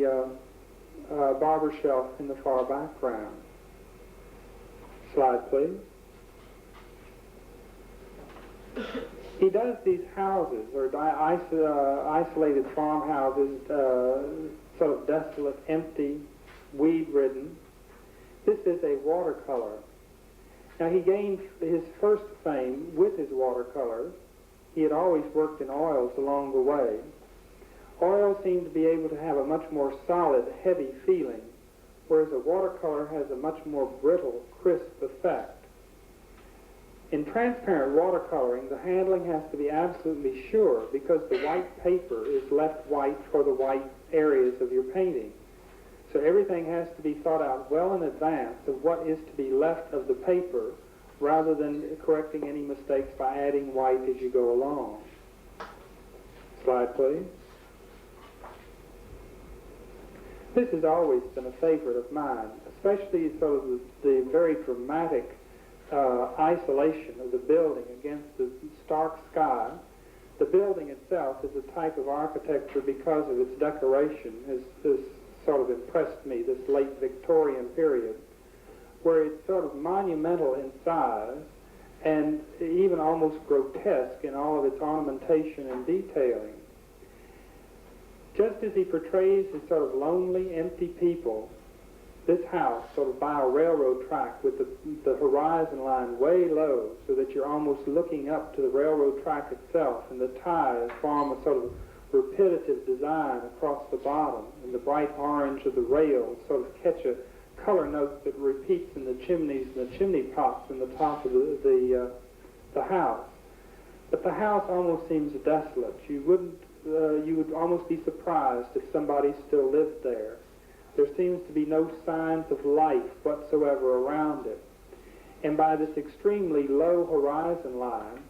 the barber shelf in the far background. Slide, please. He does these houses, or isolated farmhouses, sort of desolate, empty, weed-ridden. This is a watercolor. Now, he gained his first fame with his watercolors. He had always worked in oils along the way. Oils seem to be able to have a much more solid, heavy feeling, whereas a watercolor has a much more brittle, crisp effect. In transparent watercoloring, the handling has to be absolutely sure because the white paper is left white for the white areas of your painting. So everything has to be thought out well in advance of what is to be left of the paper rather than correcting any mistakes by adding white as you go along. Slide, please. This has always been a favorite of mine, especially sort of the very dramatic isolation of the building against the stark sky. The building itself is a type of architecture because of its decoration, has sort of impressed me, this late Victorian period, where it's sort of monumental in size and even almost grotesque in all of its ornamentation and detailing. Just as he portrays his sort of lonely, empty people, this house sort of by a railroad track with the horizon line way low so that you're almost looking up to the railroad track itself, and the ties form a sort of repetitive design across the bottom, and the bright orange of the rails sort of catch a color note that repeats in the chimneys and the chimney pots in the top of the house. But the house almost seems desolate. You would almost be surprised if somebody still lived there. There seems to be no signs of life whatsoever around it. And by this extremely low horizon line,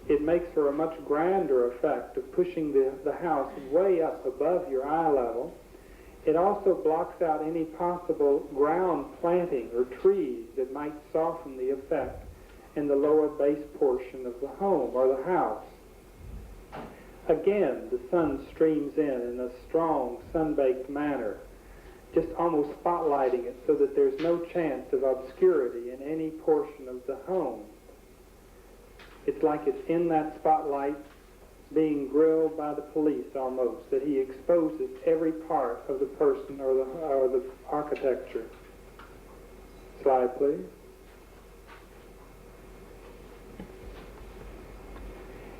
it makes for a much grander effect of pushing the house way up above your eye level. It also blocks out any possible ground planting or trees that might soften the effect in the lower base portion of the home or the house. Again, the sun streams in a strong, sun-baked manner, just almost spotlighting it so that there's no chance of obscurity in any portion of the home. It's like it's in that spotlight being grilled by the police almost, that he exposes every part of the person or the architecture. Slide, please.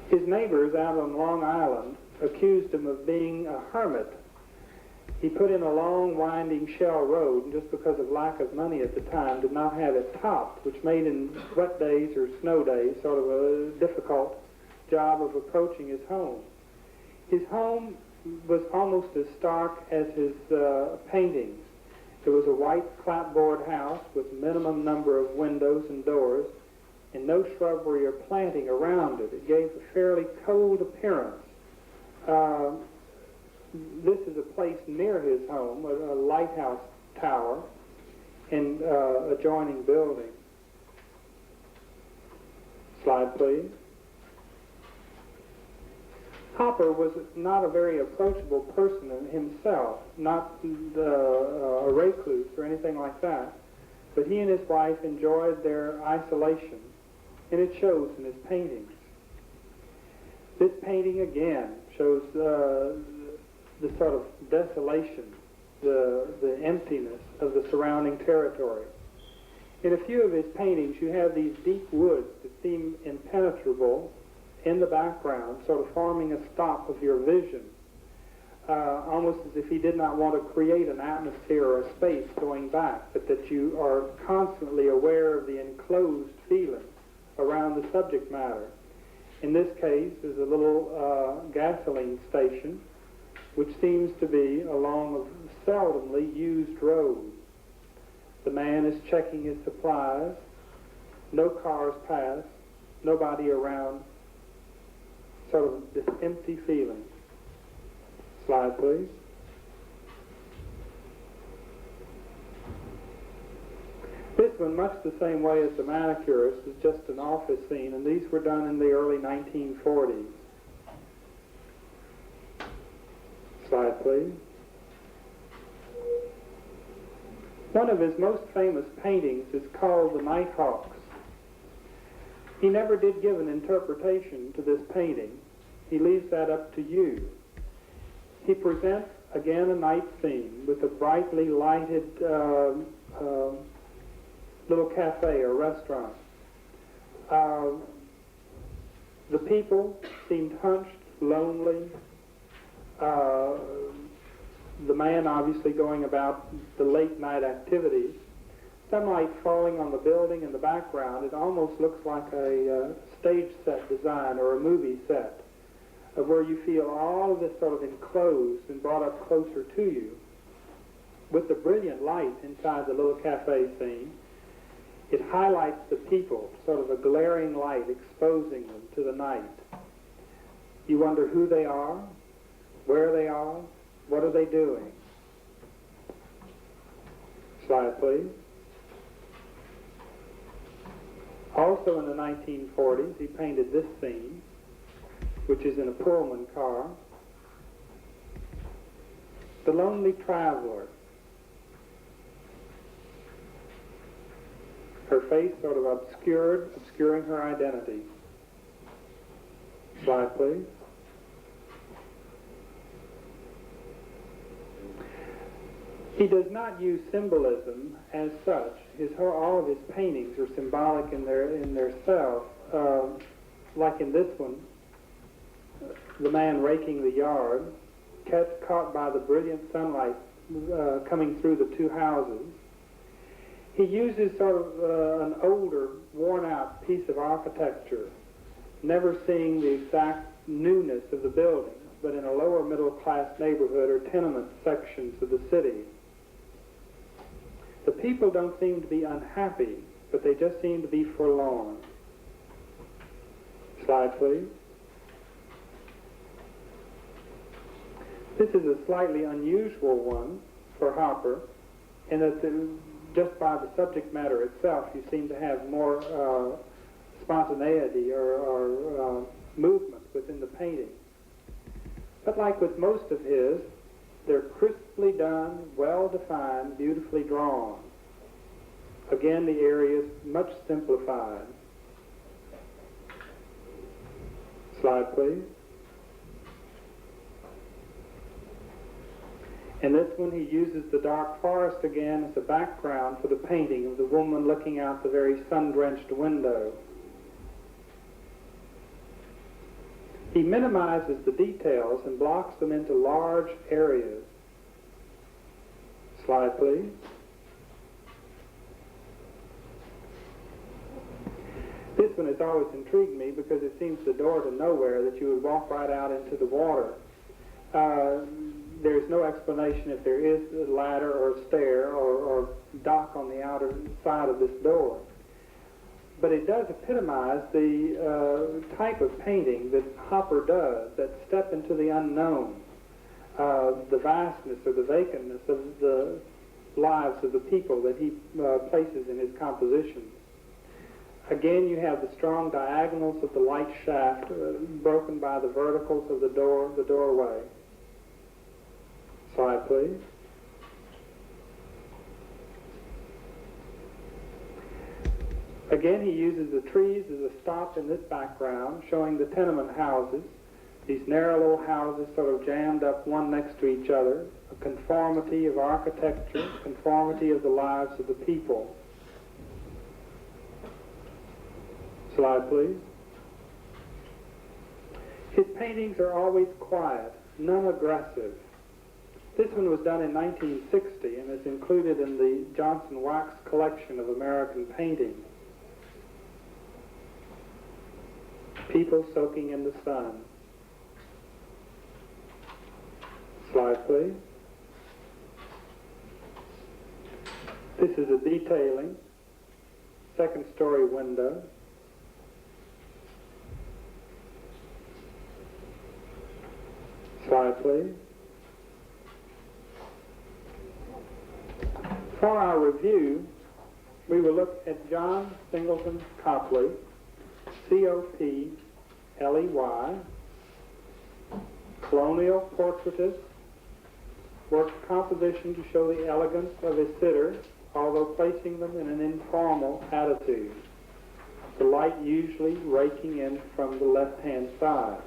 His neighbors out on Long Island accused him of being a hermit. He put in a long, winding shell road, and just because of lack of money at the time, did not have it topped, which made in wet days or snow days sort of a difficult job of approaching his home. His home was almost as stark as his paintings. It was a white clapboard house with minimum number of windows and doors, and no shrubbery or planting around it. It gave a fairly cold appearance. This is a place near his home, a lighthouse tower and adjoining building. Slide, please. Hopper was not a very approachable person himself, not a recluse or anything like that, but he and his wife enjoyed their isolation, and it shows in his paintings. This painting again shows the sort of desolation, the emptiness of the surrounding territory. In a few of his paintings, you have these deep woods that seem impenetrable in the background, sort of forming a stop of your vision, almost as if he did not want to create an atmosphere or a space going back, but that you are constantly aware of the enclosed feeling around the subject matter. In this case, there's a little gasoline station, which seems to be along a seldomly used road. The man is checking his supplies. No cars pass. Nobody around. Sort of this empty feeling. Slide, please. This one, much the same way as the manicurist, is just an office scene, and these were done in the early 1940s. Slide, please. One of his most famous paintings is called The Nighthawks. He never did give an interpretation to this painting. He leaves that up to you. He presents, again, a night scene with a brightly lighted little cafe or restaurant. The people seemed hunched, lonely. The man obviously going about the late night activities. Sunlight falling on the building in the background. It almost looks like a stage set design or a movie set, where you feel all of this sort of enclosed and brought up closer to you. With the brilliant light inside the little cafe scene, it highlights the people, sort of a glaring light exposing them to the night. You wonder who they are, where they are, what are they doing? Slide, please. Also in the 1940s, he painted this scene, which is in a Pullman car. The lonely traveler. Her face sort of obscuring her identity. Slide, please. He does not use symbolism as such. All of his paintings are symbolic in their self. Like in this one, the man raking the yard, caught by the brilliant sunlight coming through the two houses. He uses sort of an older, worn-out piece of architecture, never seeing the exact newness of the buildings, but in a lower middle-class neighborhood or tenement sections of the city. The people don't seem to be unhappy, but they just seem to be forlorn. Slide, please. This is a slightly unusual one for Hopper, in that just by the subject matter itself, you seem to have more spontaneity or movement within the painting. But like with most of his, they're crisply done, well-defined, beautifully drawn. Again, the area is much simplified. Slide, please. In this one, he uses the dark forest again as a background for the painting of the woman looking out the very sun-drenched window. He minimizes the details and blocks them into large areas. Slide, please. This one has always intrigued me because it seems the door to nowhere, that you would walk right out into the water. There's no explanation if there is a ladder or a stair or dock on the outer side of this door. But it does epitomize the type of painting that Hopper does, that step into the unknown, the vastness or the vacantness of the lives of the people that he places in his compositions. Again, you have the strong diagonals of the light shaft broken by the verticals of the doorway. Slide, please. Again, he uses the trees as a stop in this background, showing the tenement houses, these narrow little houses sort of jammed up one next to each other, a conformity of architecture, conformity of the lives of the people. Slide, please. His paintings are always quiet, none aggressive. This one was done in 1960 and is included in the Johnson Wax collection of American painting. People soaking in the sun. Slide, please. This is a detailing, second-story window. Slide, please. For our review, we will look at John Singleton Copley, C-O-P-L-E-Y, colonial portraitist, worked composition to show the elegance of his sitter, although placing them in an informal attitude. The light usually raking in from the left-hand side.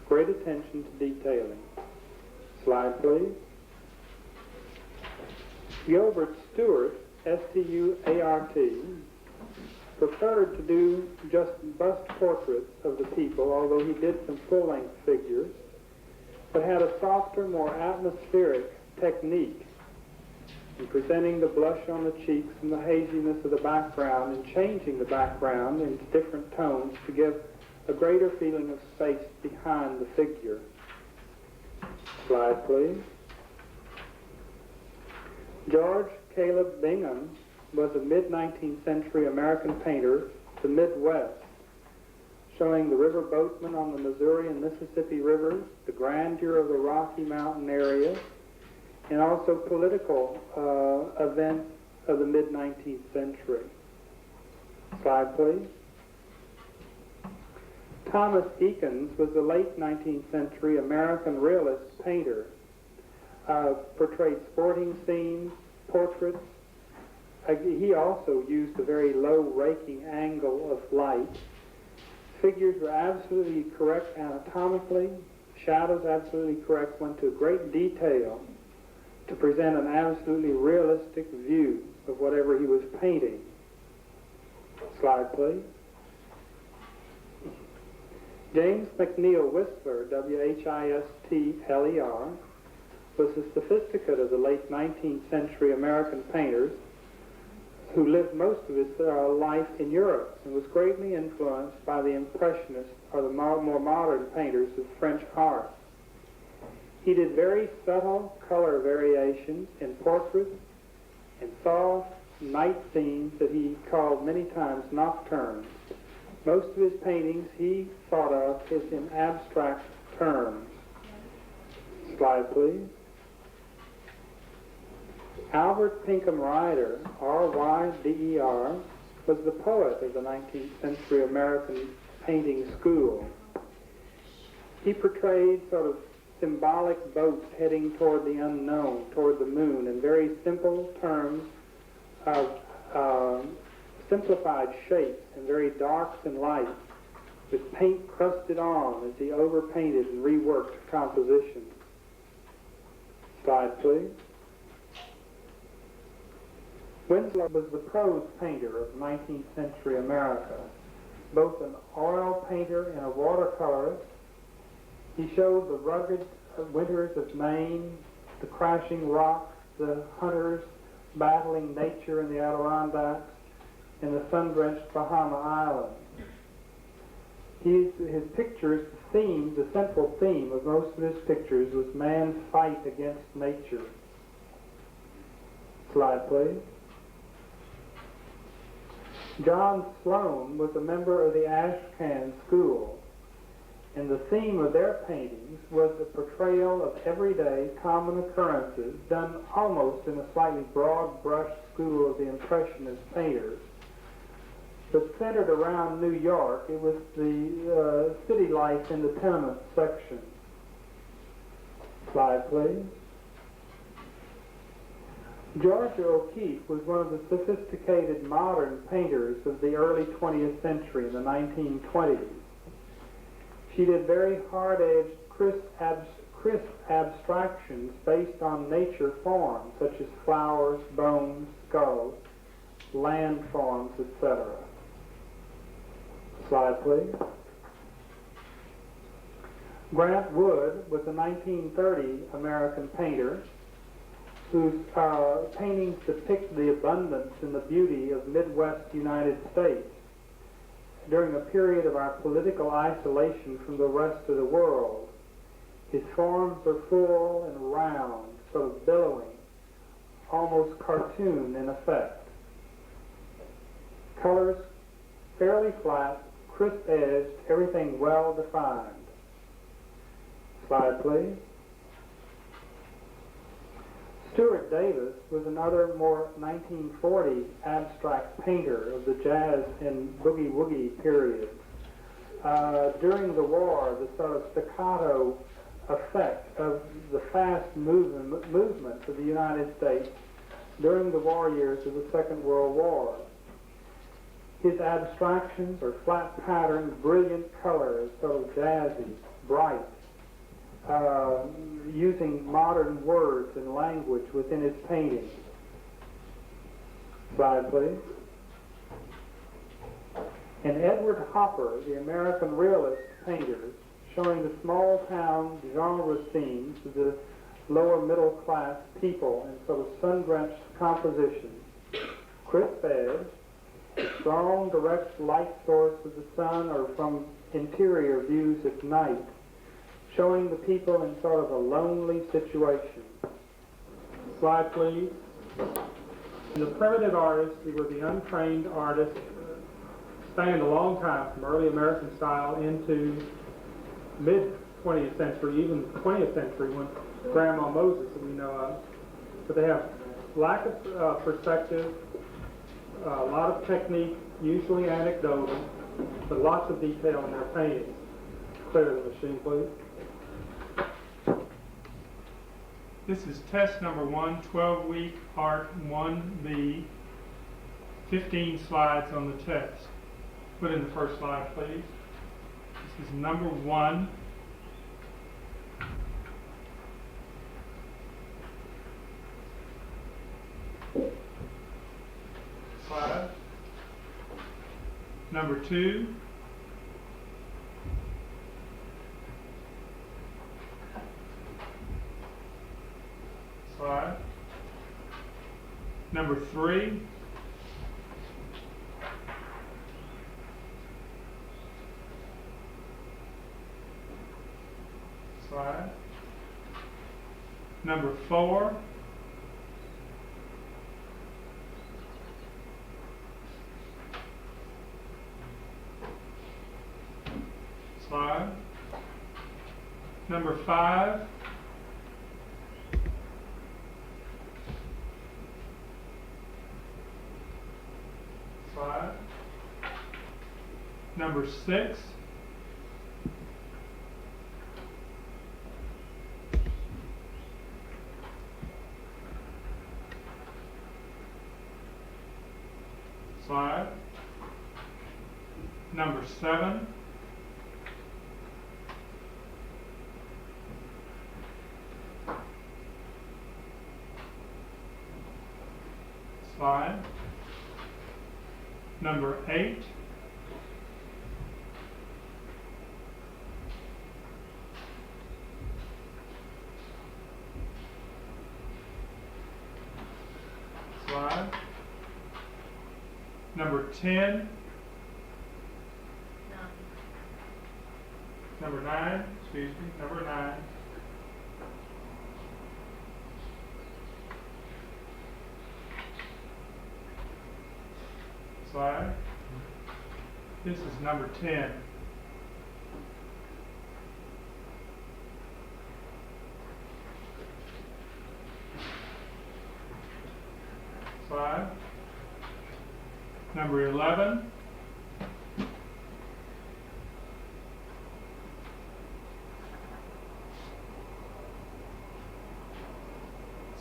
Great attention to detailing. Slide, please. Gilbert Stuart, S-T-U-A-R-T, preferred to do just bust portraits of the people, although he did some full-length figures, but had a softer, more atmospheric technique in presenting the blush on the cheeks and the haziness of the background and changing the background into different tones to give a greater feeling of space behind the figure. Slide, please. George Caleb Bingham was a mid-19th century American painter, the Midwest, showing the river boatmen on the Missouri and Mississippi rivers, the grandeur of the Rocky Mountain area, and also political events of the mid-19th century. Slide, please. Thomas Eakins was a late 19th century American realist painter. Portrayed sporting scenes, portraits. He also used a very low raking angle of light. Figures were absolutely correct anatomically. Shadows absolutely correct. Went to great detail to present an absolutely realistic view of whatever he was painting. Slide, please. James McNeill Whistler, W-H-I-S-T-L-E-R, was a sophisticate of the late 19th century American painters who lived most of his life in Europe and was greatly influenced by the Impressionists, or the more modern painters of French art. He did very subtle color variations in portraits and soft night scenes that he called many times nocturnes. Most of his paintings he thought of as in abstract terms. Slide, please. Albert Pinkham Ryder, R-Y-D-E-R, was the poet of the 19th century American painting school. He portrayed sort of symbolic boats heading toward the unknown, toward the moon, in very simple terms of simplified shapes and very darks and lights, with paint crusted on as he overpainted and reworked compositions. Slide, please. Winslow was the prose painter of 19th century America, both an oil painter and a watercolorist. He showed the rugged winters of Maine, the crashing rocks, the hunters battling nature in the Adirondacks, and the sun-drenched Bahama Islands. His pictures, the central theme of most of his pictures was man's fight against nature. Slide, please. John Sloan was a member of the Ashcan School, and the theme of their paintings was the portrayal of everyday common occurrences done almost in a slightly broad brush school of the Impressionist painters. But centered around New York, it was the city life in the tenement section. Slide, please. Georgia O'Keeffe was one of the sophisticated modern painters of the early 20th century, in the 1920s. She did very hard-edged, crisp abstractions based on nature forms, such as flowers, bones, skulls, land forms, etc. Slide, please. Grant Wood was a 1930 American painter whose paintings depict the abundance and the beauty of Midwest United States during a period of our political isolation from the rest of the world. His forms are full and round, sort of billowing, almost cartoon in effect. Colors fairly flat, crisp-edged, everything well-defined. Slide, please. Stuart Davis was another more 1940 abstract painter of the jazz and boogie-woogie periods. During the war, the sort of staccato effect of the fast movements of the United States during the war years of the Second World War. His abstractions are flat patterns, brilliant colors, sort of jazzy, bright, using modern words and language within his paintings. Slide, please. And Edward Hopper, the American realist painter, showing the small town genre scenes of the lower middle class people in sort of sun-drenched compositions. Crisp edge, the strong direct light source of the sun or from interior views at night, showing the people in sort of a lonely situation. Slide, please. The primitive artists, who were the untrained artists, spanned a long time from early American style into mid-20th century, even 20th century, when Grandma Moses, that we know of. But they have lack of perspective, a lot of technique, usually anecdotal, but lots of detail in their paintings. Clear the machine, please. This is test number 1, 12-week art 1B, 15 slides on the test. Put in the first slide, please. This is number 1. Slide. Number 2. Slide. Number 3. Slide. Number 4. Slide. Number 5. Slide. Number 6. Slide. Number 7. Slide. Number 8. Slide. Number 10. Number 9, excuse me, number 9. Slide. This is number 10. Slide. Number 11.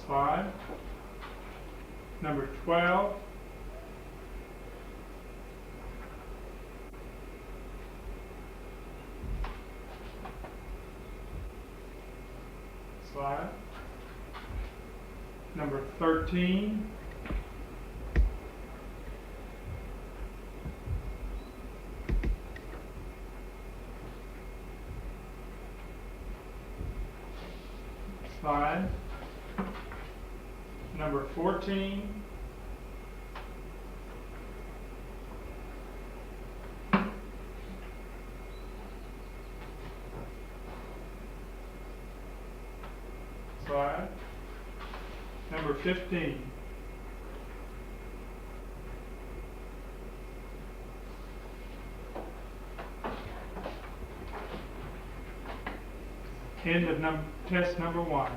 Slide. Number 12. Slide. Number 13. Slide. Number 14. Slide. Number 15. End of test number 1.